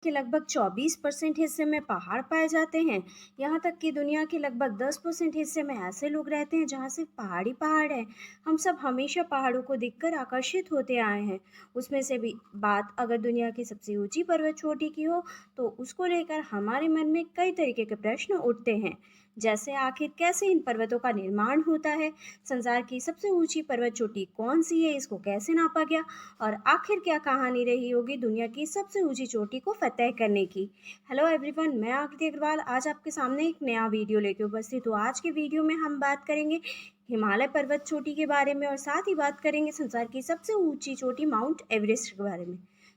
के लगभग 24% हिस्से में पहाड़ पाए जाते हैं। यहाँ तक कि दुनिया के लगभग 10% हिस्से में ऐसे लोग रहते हैं जहाँ सिर्फ पहाड़ी पहाड़ है। हम सब हमेशा पहाड़ों को देखकर आकर्षित होते आए हैं। उसमें से भी बात अगर दुनिया की सबसे ऊंची पर्वत चोटी की हो तो उसको लेकर हमारे मन में कई तरीके के प्रश्न उठते हैं। जैसे आखिर कैसे इन पर्वतों का निर्माण होता है, संसार की सबसे ऊंची पर्वत चोटी कौन सी है, इसको कैसे नापा गया, और आखिर क्या कहानी रही होगी दुनिया की सबसे ऊंची चोटी को फतेह करने की। हेलो एवरीवन, मैं आकृति अग्रवाल आज आपके सामने एक नया वीडियो लेके उपस्थित हूँ। आज के वीडियो में हम बात करेंगे हिमालय पर्वत चोटी के बारे में और साथ ही बात करेंगे संसार की सबसे ऊंची चोटी माउंट एवरेस्ट के बारे में।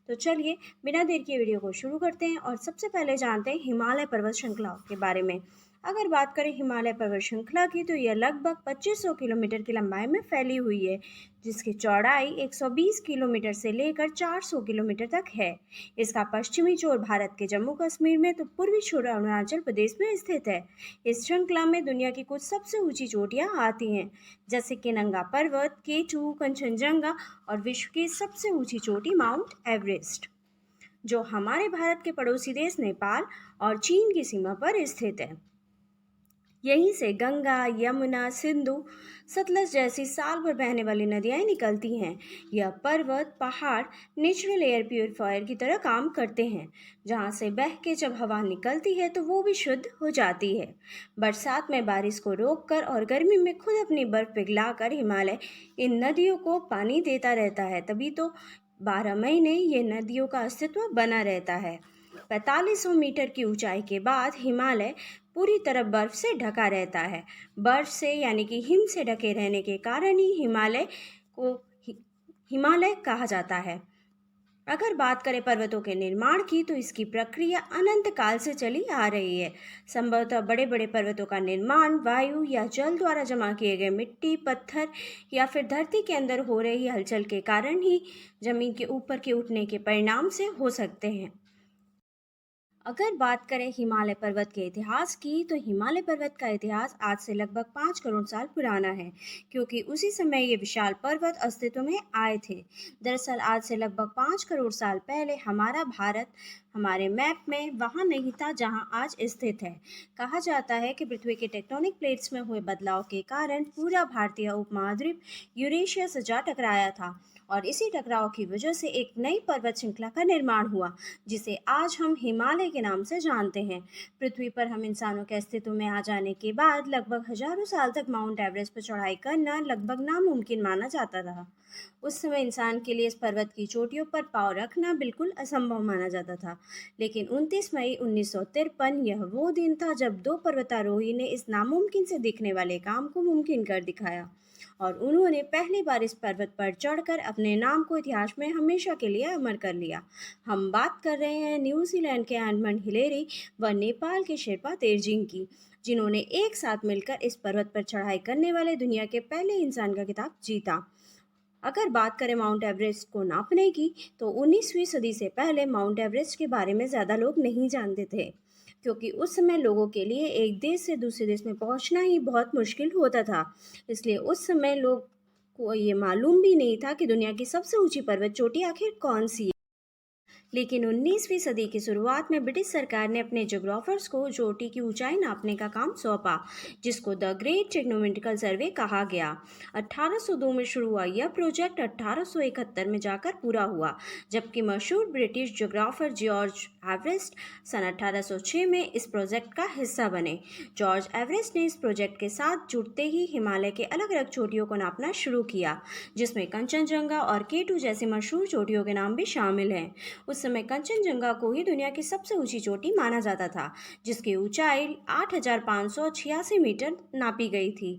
तो चलिए बिना देर के वीडियो को शुरू करते हैं और सबसे पहले जानते हैं हिमालय पर्वत श्रृंखला के बारे में। अगर बात करें हिमालय पर्वत श्रृंखला की तो यह लगभग 2500 किलोमीटर की लंबाई में फैली हुई है, जिसकी चौड़ाई 120 किलोमीटर से लेकर 400 किलोमीटर तक है। इसका पश्चिमी छोर भारत के जम्मू कश्मीर में तो पूर्वी छोर अरुणाचल प्रदेश में स्थित है। इस श्रृंखला में दुनिया की कुछ सबसे ऊंची चोटियां आती हैं, जैसे कि नंगा पर्वत, केटू, कंचनजंगा और विश्व की सबसे ऊंची चोटी माउंट एवरेस्ट, जो हमारे भारत के पड़ोसी देश नेपाल और चीन की सीमा पर स्थित है। यहीं से गंगा, यमुना, सिंधु, सतलज जैसी साल भर बहने वाली नदियां निकलती हैं। यह पर्वत पहाड़ नेचुरल एयर प्योरीफायर की तरह काम करते हैं, जहां से बह के जब हवा निकलती है तो वो भी शुद्ध हो जाती है। बरसात में बारिश को रोककर और गर्मी में खुद अपनी बर्फ पिघलाकर हिमालय इन नदियों को पानी देता रहता है, तभी तो 12 महीने ये नदियों का अस्तित्व बना रहता है। 4500 मीटर की ऊंचाई के बाद हिमालय पूरी तरह बर्फ से ढका रहता है। बर्फ से यानी कि हिम से ढके रहने के कारण ही हिमालय को हिमालय कहा जाता है। अगर बात करें पर्वतों के निर्माण की तो इसकी प्रक्रिया अनंत काल से चली आ रही है। संभवतः बड़े बड़े पर्वतों का निर्माण वायु या जल द्वारा जमा किए गए मिट्टी, पत्थर या फिर धरती के अंदर हो रही हलचल के कारण ही जमीन के ऊपर के उठने के परिणाम से हो सकते हैं। अगर बात करें हिमालय पर्वत के इतिहास की तो हिमालय पर्वत का इतिहास आज से लगभग 5 करोड़ साल पुराना है, क्योंकि उसी समय ये विशाल पर्वत अस्तित्व में आए थे। दरअसल आज से लगभग 5 करोड़ साल पहले हमारा भारत हमारे मैप में वहाँ नहीं था जहाँ आज स्थित है। कहा जाता है कि पृथ्वी के टेक्टोनिक प्लेट्स में हुए बदलाव के कारण पूरा भारतीय उपमहाद्वीप यूरेशिया से जा टकराया था और इसी टकराव की वजह से एक नई पर्वत श्रृंखला का निर्माण हुआ, जिसे आज हम हिमालय के नाम से जानते हैं। पृथ्वी पर हम इंसानों के अस्तित्व में आ जाने के बाद लगभग हजारों साल तक माउंट एवरेस्ट पर चढ़ाई करना लगभग नामुमकिन माना जाता रहा। उस समय इंसान के लिए इस पर्वत की चोटियों पर पाँव रखना बिल्कुल असंभव माना जाता था, लेकिन 29 मई 1953 यह वो दिन था जब दो पर्वतारोही ने इस नामुमकिन से दिखने वाले काम को मुमकिन कर दिखाया और उन्होंने पहली बार इस पर्वत पर चढ़कर अपने नाम को इतिहास में हमेशा के लिए अमर कर लिया। हम बात कर रहे हैं न्यूजीलैंड के एडमंड हिलेरी व नेपाल के शेरपा तेरजिंग की, जिन्होंने एक साथ मिलकर इस पर्वत पर चढ़ाई करने वाले दुनिया के पहले इंसान का खिताब जीता। अगर बात करें माउंट एवरेस्ट को नापने की तो 19वीं सदी से पहले माउंट एवरेस्ट के बारे में ज़्यादा लोग नहीं जानते थे, क्योंकि उस समय लोगों के लिए एक देश से दूसरे देश में पहुंचना ही बहुत मुश्किल होता था। इसलिए उस समय लोग को ये मालूम भी नहीं था कि दुनिया की सबसे ऊंची पर्वत चोटी आखिर कौन सी है। लेकिन 19वीं सदी की शुरुआत में ब्रिटिश सरकार ने अपने जोग्राफर्स को चोटी की ऊंचाई नापने का काम सौंपा, जिसको द ग्रेट ट्रिग्नोमेट्रिकल सर्वे कहा गया। 1802 में शुरू हुआ यह प्रोजेक्ट 1871 में जाकर पूरा हुआ, जबकि मशहूर ब्रिटिश जोग्राफर जॉर्ज एवरेस्ट सन 1806 में इस प्रोजेक्ट का हिस्सा बने। जॉर्ज एवरेस्ट ने इस प्रोजेक्ट के साथ जुड़ते ही हिमालय के अलग अलग चोटियों को नापना शुरू किया, जिसमें कंचनजंगा और केटू जैसी मशहूर चोटियों के नाम भी शामिल हैं। उस समय कंचनजंगा को ही दुनिया की सबसे ऊंची चोटी माना जाता था, जिसकी ऊंचाई 8,586 मीटर नापी गई थी।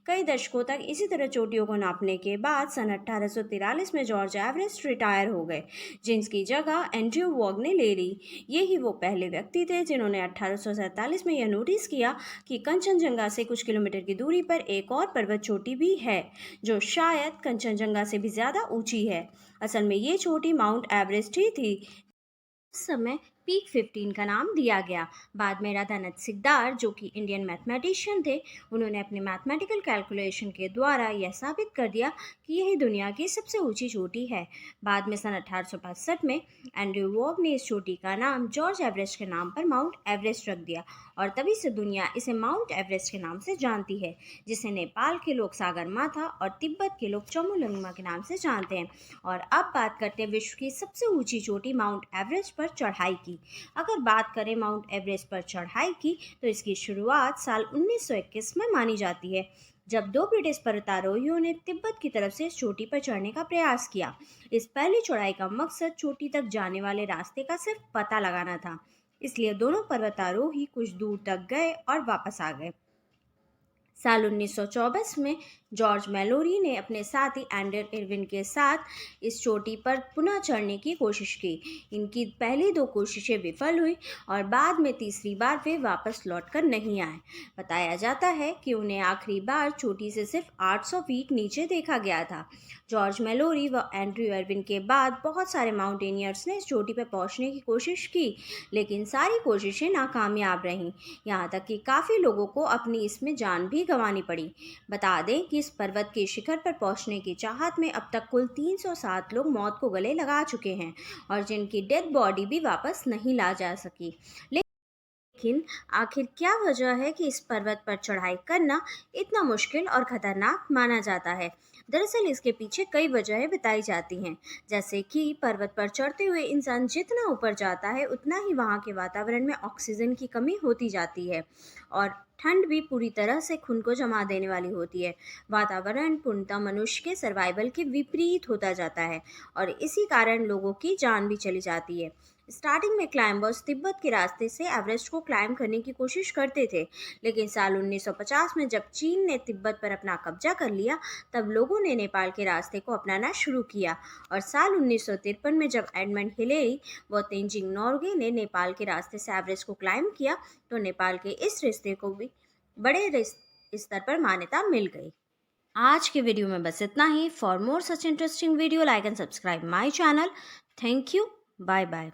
कई दशकों तक इसी तरह चोटियों को नापने के बाद सन 1843 में जॉर्ज एवरेस्ट रिटायर हो गए, जिनकी जगह एंड्रयू वॉग ने ले ली। ये ही वो पहले व्यक्ति थे जिन्होंने 1847 में यह नोटिस किया कि कंचनजंगा से कुछ किलोमीटर की दूरी पर एक और पर्वत चोटी भी है, जो शायद कंचनजंगा से भी ज़्यादा ऊंची है। असल में ये चोटी माउंट एवरेस्ट ही थी। उस समय पीक 15 का नाम दिया गया। बाद में राधानाथ सिकदार, जो कि इंडियन मैथमेटिशियन थे, उन्होंने अपने मैथमेटिकल कैलकुलेशन के द्वारा यह साबित कर दिया कि यही दुनिया की सबसे ऊंची चोटी है। बाद में सन 1865 में एंड्रयू वॉग ने इस चोटी का नाम जॉर्ज एवरेस्ट के नाम पर माउंट एवरेस्ट रख दिया और तभी से दुनिया इसे माउंट एवरेस्ट के नाम से जानती है, जिसे नेपाल के लोग सागरमाथा और तिब्बत के लोग चोमोलंगमा के नाम से जानते हैं। और अब बात करते हैं विश्व की सबसे ऊंची चोटी माउंट एवरेस्ट पर चढ़ाई की। अगर बात करें माउंट एवरेस्ट पर चढ़ाई की, तो इसकी शुरुआत साल 1921 में मानी जाती है, जब दो ब्रिटिश पर्वतारोहियों ने तिब्बत की तरफ से इस चोटी पर चढ़ने का प्रयास किया। इस पहली चढ़ाई का मकसद चोटी तक जाने वाले रास्ते का सिर्फ पता लगाना था, इसलिए दोनों पर्वतारोही कुछ दूर तक गए और वापस आ गए। साल 1924 में जॉर्ज मैलोरी ने अपने साथी एंडर इरविन के साथ इस चोटी पर पुनः चढ़ने की कोशिश की। इनकी पहली दो कोशिशें विफल हुई और बाद में तीसरी बार वे वापस लौटकर नहीं आए। बताया जाता है कि उन्हें आखिरी बार चोटी से सिर्फ 800 फीट नीचे देखा गया था। जॉर्ज मैलोरी व एंड्रयू इरविन के बाद बहुत सारे माउंटेनियर्स ने इस चोटी पर पहुंचने की कोशिश की, लेकिन सारी कोशिशें नाकामयाब रहीं। यहाँ तक कि काफ़ी लोगों को अपनी इसमें जान भी गंवानी पड़ी। बता दें कि इस पर्वत के शिखर पर पहुंचने की चाहत में अब तक कुल 307 लोग मौत को गले लगा चुके हैं और जिनकी डेड बॉडी भी वापस नहीं ला जा सकी। लेकिन आखिर क्या वजह है कि इस पर्वत पर चढ़ाई करना इतना मुश्किल और खतरनाक माना जाता है? दरअसल इसके पीछे कई वजहें बताई जाती हैं, जैसे कि पर्वत पर चढ़ते हुए इंसान जितना ऊपर जाता है उतना ही वहाँ के वातावरण में ऑक्सीजन की कमी होती जाती है और ठंड भी पूरी तरह से खून को जमा देने वाली होती है। वातावरण पूर्णतः मनुष्य के सर्वाइवल के विपरीत होता जाता है और इसी कारण लोगों की जान भी चली जाती है। स्टार्टिंग में क्लाइंबर्स तिब्बत के रास्ते से एवरेस्ट को क्लाइंब करने की कोशिश करते थे, लेकिन साल 1950 में जब चीन ने तिब्बत पर अपना कब्जा कर लिया, तब लोगों ने नेपाल के रास्ते को अपनाना शुरू किया और साल 1953 में जब एडमंड हिलेरी व तेंजिंग नोर्गे ने नेपाल के रास्ते से एवरेस्ट को क्लाइंब किया, तो नेपाल के इस रिश्ते को भी बड़े स्तर पर मान्यता मिल गई। आज के वीडियो में बस इतना ही। For more such interesting video, like and subscribe my channel. Thank you. Bye bye.